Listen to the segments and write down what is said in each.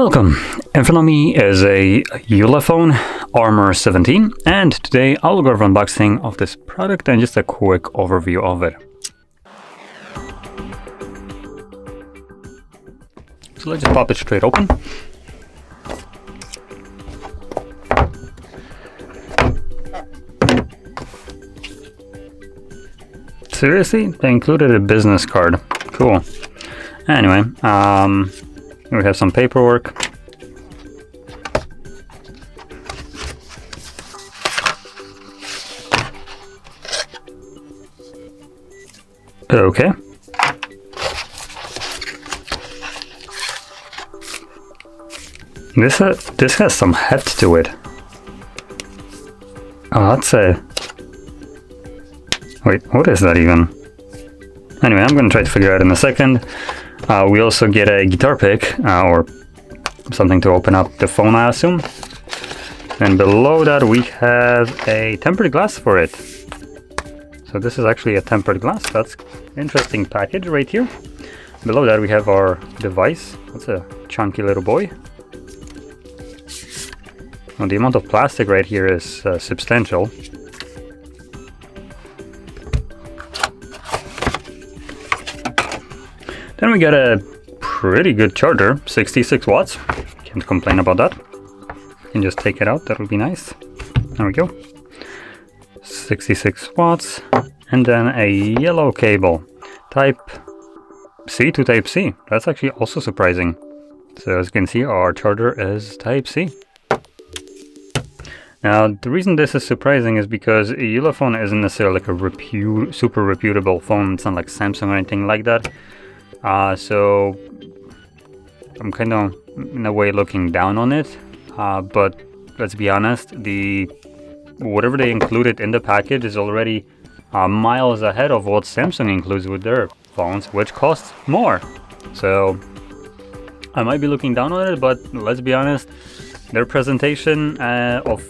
Welcome! In front of me is a ULEFONE Armor 17, and today I will go over unboxing of this product and just a quick overview of it. So let's just pop it straight open. Seriously? They included a business card. Cool. Anyway, we have some paperwork. Okay. This has some heft to it. Oh, that's a... Wait, what is that even? Anyway, I'm gonna try to figure it out in a second. We also get a guitar pick, or something to open up the phone, I assume. And below that we have a tempered glass for it. So this is actually a tempered glass. That's interesting package right here. Below that we have our device. That's a chunky little boy. Well, the amount of plastic right here is substantial. Then we get a pretty good charger, 66 watts. Can't complain about that. You can just take it out, that would be nice. There we go. 66 watts. And then a yellow cable, type C to type C. That's actually also surprising. So as you can see, our charger is type C. Now, the reason this is surprising is because a ULEFONE isn't necessarily like a super reputable phone. It's not like Samsung or anything like that. So I'm kind of in a way looking down on it, but let's be honest, whatever they included in the package is already miles ahead of what Samsung includes with their phones, which costs more. So I might be looking down on it, but let's be honest, their presentation of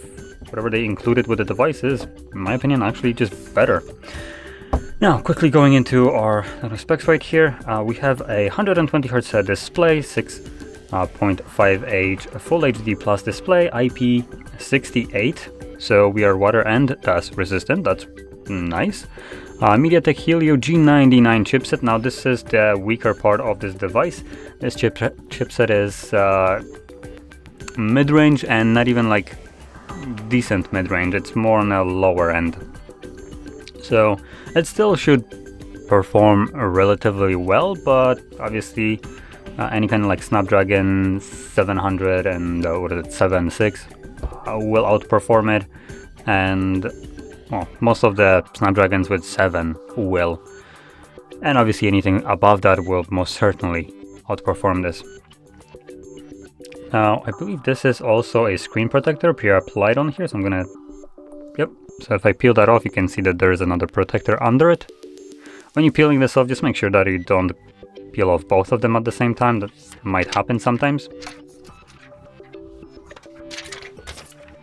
whatever they included with the device is, in my opinion, actually just better. Now, quickly going into our little specs right here, we have a 120 Hertz display, 6.5H Full HD Plus display, IP68, so we are water and dust resistant, that's nice. MediaTek Helio G99 chipset. Now this is the weaker part of this device. This chipset is mid-range and not even like decent mid-range, it's more on the lower end. So it still should perform relatively well, but obviously any kind of like Snapdragon 700 and 7.6 will outperform it, and well, most of the Snapdragons with 7 will, and obviously anything above that will most certainly outperform this. Now I believe this is also a screen protector pre-applied on here, so I'm gonna, yep. So if I peel that off, you can see that there is another protector under it. When you're peeling this off, just make sure that you don't peel off both of them at the same time. That might happen sometimes.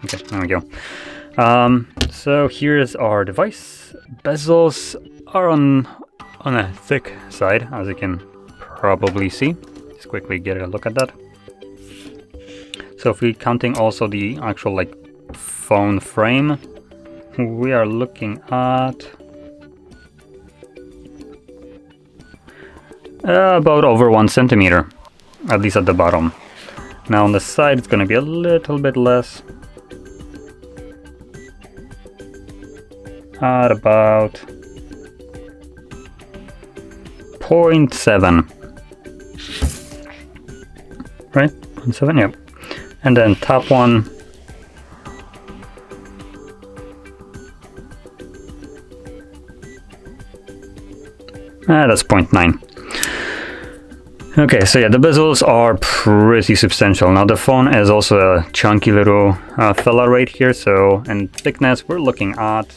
Okay, there we go. So here is our device. Bezels are on a thick side, as you can probably see. Just quickly get a look at that. So if we're counting also the actual like phone frame, we are looking at about over 1 centimeter, at least at the bottom. Now on the side it's going to be a little bit less, at about 0.7, right? 0.7, yep. And then top one, that's 0.9. Okay, so yeah, the bezels are pretty substantial. Now the phone is also a chunky little fella right here, so in thickness we're looking at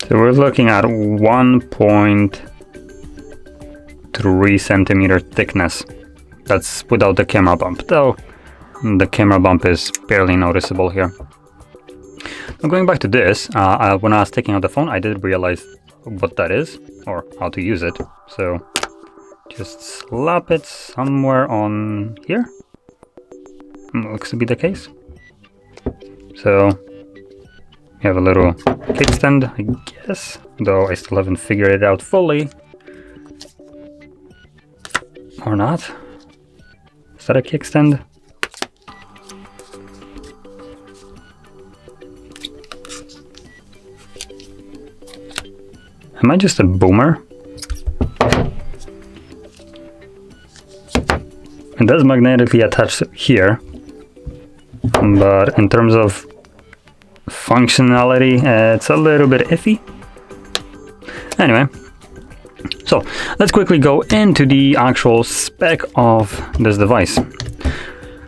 So we're looking at 1.3 centimeter thickness. That's without the camera bump, though the camera bump is barely noticeable here. Going back to this, when I was taking out the phone, I did realize what that is, or how to use it. So just slap it somewhere on here. Looks to be the case. So you have a little kickstand, I guess, though I still haven't figured it out fully. Or not. Is that a kickstand? Am I just a boomer? It does magnetically attach here, but in terms of functionality, it's a little bit iffy. Anyway, so let's quickly go into the actual spec of this device.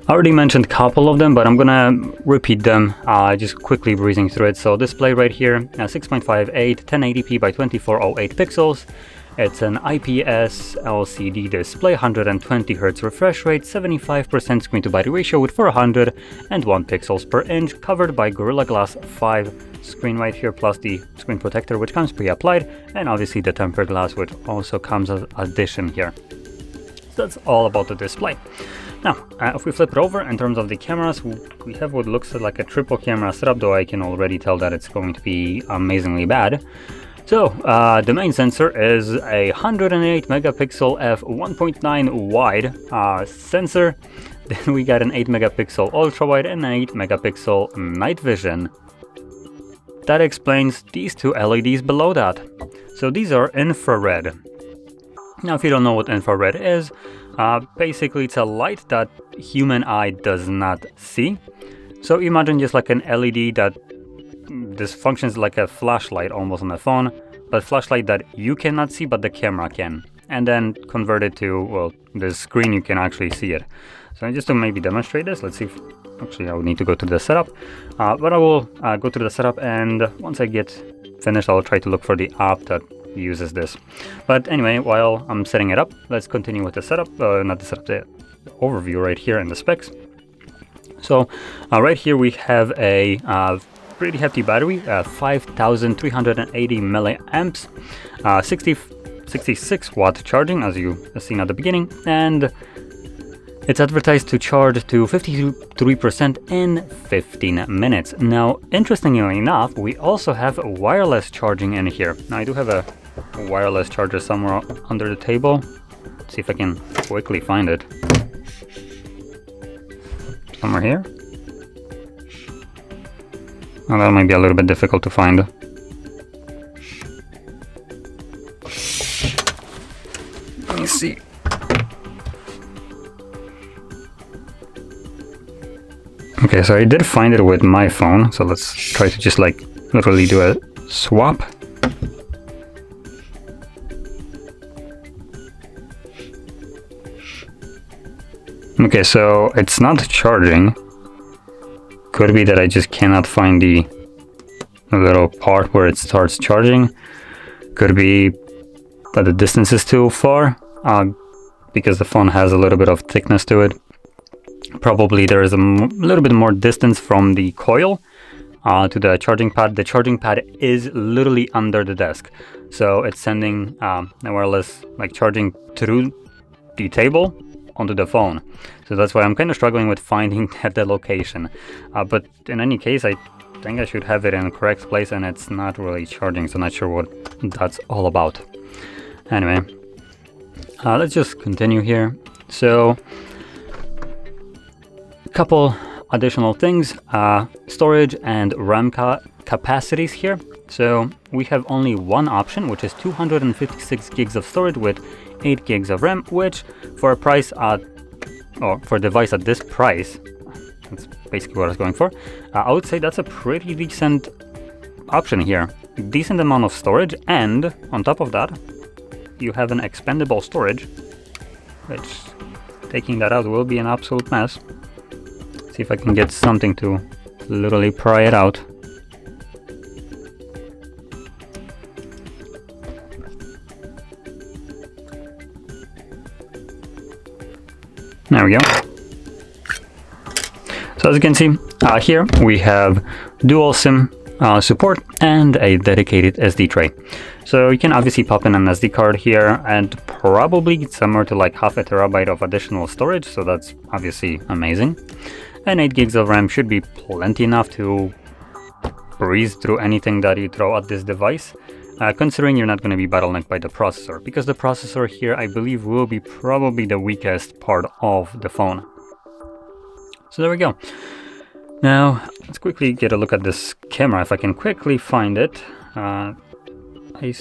I already mentioned a couple of them, but I'm gonna repeat them, just quickly breezing through it. So display right here, 6.58, 1080p by 2408 pixels. It's an IPS LCD display, 120 Hz refresh rate, 75% screen to body ratio with 401 pixels per inch, covered by Gorilla Glass 5 screen right here, plus the screen protector which comes pre-applied, and obviously the tempered glass which also comes as addition here. So that's all about the display. Now, if we flip it over, in terms of the cameras, we have what looks like a triple camera setup, though I can already tell that it's going to be amazingly bad. So, the main sensor is a 108 megapixel f1.9 wide sensor. Then we got an 8 megapixel ultra wide and an 8 megapixel night vision. That explains these two LEDs below that. So these are infrared. Now, if you don't know what infrared is, basically it's a light that human eye does not see. So imagine just like an LED that this functions like a flashlight almost on the phone, but flashlight that you cannot see but the camera can, and then convert it to, well, the screen you can actually see it. So just to maybe demonstrate this, let's see if, actually I would need to go to the setup, but I will go to the setup, and once I get finished I'll try to look for the app that uses this. But anyway, while I'm setting it up, let's continue with the setup, not the setup, the overview right here in the specs. So right here we have a pretty hefty battery, 5380 milliamps, 66 watt charging, as you have seen at the beginning, and it's advertised to charge to 53% in 15 minutes. Now, interestingly enough, we also have wireless charging in here. Now, I do have a wireless charger somewhere under the table. Let's see if I can quickly find it. Somewhere here. Well, that might be a little bit difficult to find. Let me see. Okay, so I did find it with my phone, so let's try to just like literally do a swap. Okay, so it's not charging. Could be that I just cannot find the little part where it starts charging. Could be that the distance is too far, because the phone has a little bit of thickness to it. Probably there is a little bit more distance from the coil to the charging pad. The charging pad is literally under the desk, so it's sending wireless like charging through the table onto the phone. So that's why I'm kind of struggling with finding the location. But in any case, I think I should have it in the correct place, and it's not really charging, so not sure what that's all about. Anyway, let's just continue here. So, a couple additional things, storage and RAM capacities here. So we have only one option, which is 256 gigs of storage with 8 gigs of RAM, which for a price or for a device at this price, that's basically what I was going for, I would say that's a pretty decent option here. Decent amount of storage, and on top of that, you have an expandable storage, which taking that out will be an absolute mess. See if I can get something to literally pry it out. There we go. So as you can see, here we have dual SIM support and a dedicated SD tray. So you can obviously pop in an SD card here and probably somewhere to like half a terabyte of additional storage, so that's obviously amazing. And 8 gigs of RAM should be plenty enough to breeze through anything that you throw at this device, considering you're not going to be bottlenecked by the processor, because the processor here I believe will be probably the weakest part of the phone. So there we go. Now let's quickly get a look at this camera if I can quickly find it. I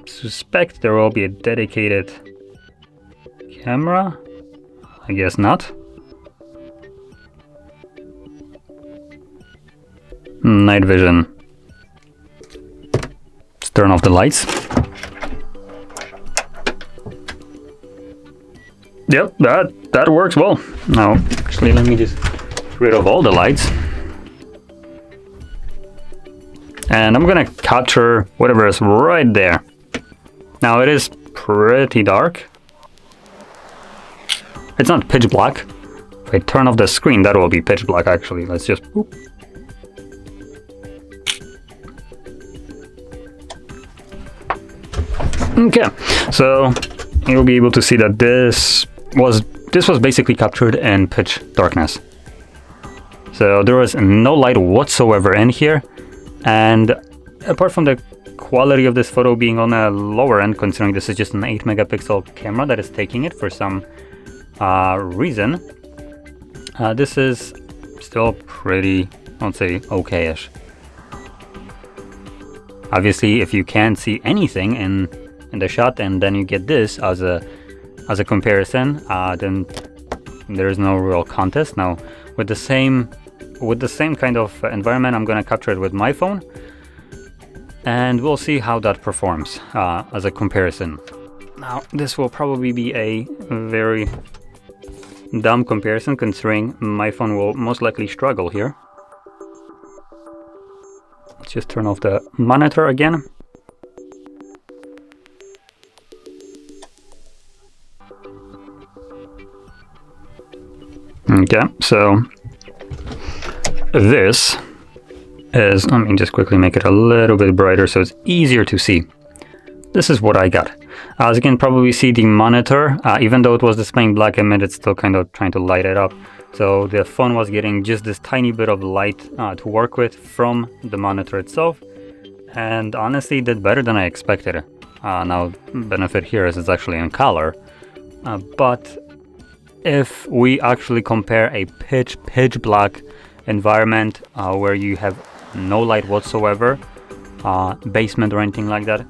suspect there will be a dedicated camera. I guess not. Night vision. Let's turn off the lights. Yep, that works well. Now, actually, let me just get rid of all the lights. And I'm gonna capture whatever is right there. Now, it is pretty dark. It's not pitch black. If I turn off the screen, that will be pitch black, actually. Let's just... Whoop. Okay, so you'll be able to see that this was basically captured in pitch darkness. So there was no light whatsoever in here, and apart from the quality of this photo being on a lower end, considering this is just an 8 megapixel camera that is taking it for some reason, this is still pretty, I would say, okay-ish. Obviously, if you can't see anything in the shot and then you get this as a comparison, then there is no real contest. Now with the same kind of environment, I'm gonna capture it with my phone and we'll see how that performs as a comparison. Now this will probably be a very dumb comparison, considering my phone will most likely struggle here. Let's just turn off the monitor again. Okay, so this is, let me just quickly make it a little bit brighter so it's easier to see. This is what I got. As you can probably see, the monitor, even though it was displaying black image, it's still kind of trying to light it up. So the phone was getting just this tiny bit of light to work with from the monitor itself, and honestly did better than I expected. Now, benefit here is it's actually in color, but if we actually compare a pitch black environment where you have no light whatsoever, basement or anything like that,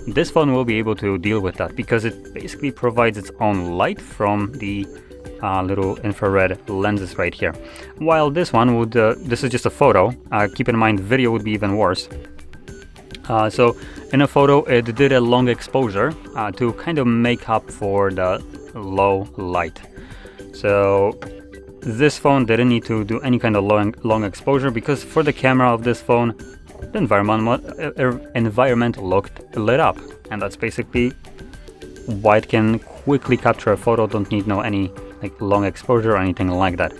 this phone will be able to deal with that, because it basically provides its own light from the little infrared lenses right here. While this one would, this is just a photo, keep in mind video would be even worse. So in a photo it did a long exposure to kind of make up for the low light. So this phone didn't need to do any kind of long exposure, because for the camera of this phone, the environment looked lit up, and that's basically why it can quickly capture a photo. Don't need any like long exposure or anything like that.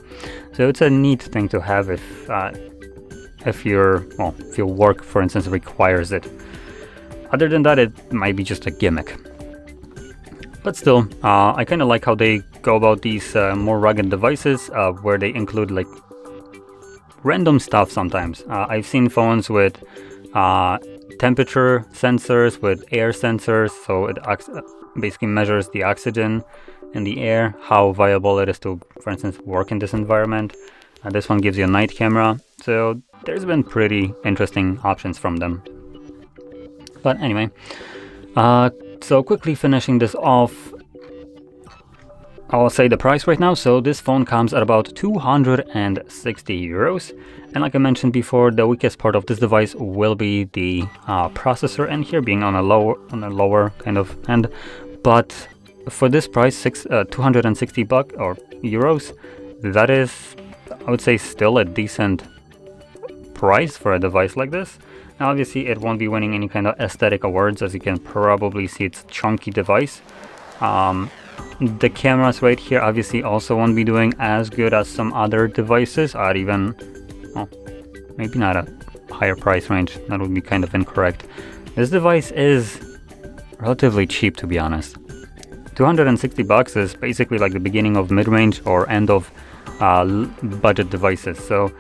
So it's a neat thing to have if your work, for instance, requires it. Other than that, it might be just a gimmick. But still, I kind of like how they go about these more rugged devices, where they include like random stuff sometimes. I've seen phones with temperature sensors, with air sensors, so it basically measures the oxygen in the air, how viable it is to, for instance, work in this environment. This one gives you a night camera, so there's been pretty interesting options from them. But anyway, so quickly finishing this off, I'll say the price right now. So this phone comes at about 260 euros. And like I mentioned before, the weakest part of this device will be the processor in here, being on a lower kind of end. But for this price, 260 bucks or euros, that is, I would say, still a decent price for a device like this. Now, obviously, it won't be winning any kind of aesthetic awards, as you can probably see. It's a chunky device. The cameras right here obviously also won't be doing as good as some other devices, or even, well, maybe not higher price range. That would be kind of incorrect. This device is relatively cheap, to be honest. 260 bucks is basically like the beginning of mid-range or end of budget devices. So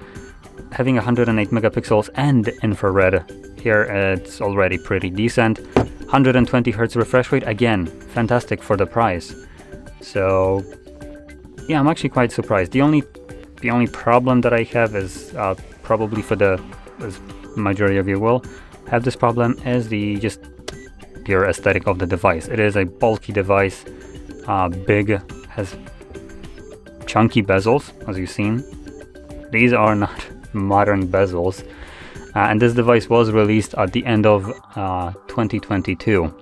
having 108 megapixels and infrared here, it's already pretty decent. 120 Hertz refresh rate, again, fantastic for the price. So yeah, I'm actually quite surprised. The only problem that I have is probably as majority of you will have this problem, is the just pure aesthetic of the device. It is a bulky device, big, has chunky bezels, as you've seen. These are not modern bezels, and this device was released at the end of 2022,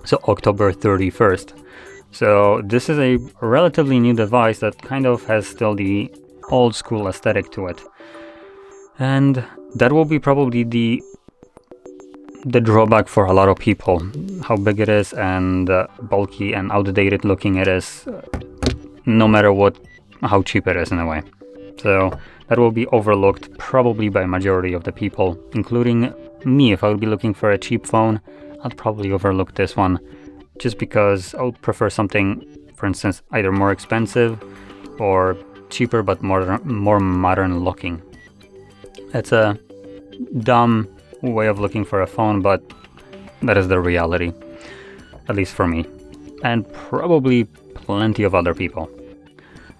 so October 31st. So this is a relatively new device that kind of has still the old school aesthetic to it, and that will be probably the drawback for a lot of people, how big it is and bulky and outdated looking it is, no matter how cheap it is in a way. So that will be overlooked probably by majority of the people, including me. If I would be looking for a cheap phone, I'd probably overlook this one, just because I would prefer something, for instance, either more expensive or cheaper but more modern looking. It's a dumb way of looking for a phone, but that is the reality, at least for me, and probably plenty of other people.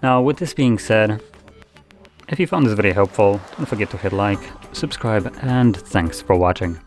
Now, with this being said, if you found this video helpful, don't forget to hit like, subscribe, and thanks for watching.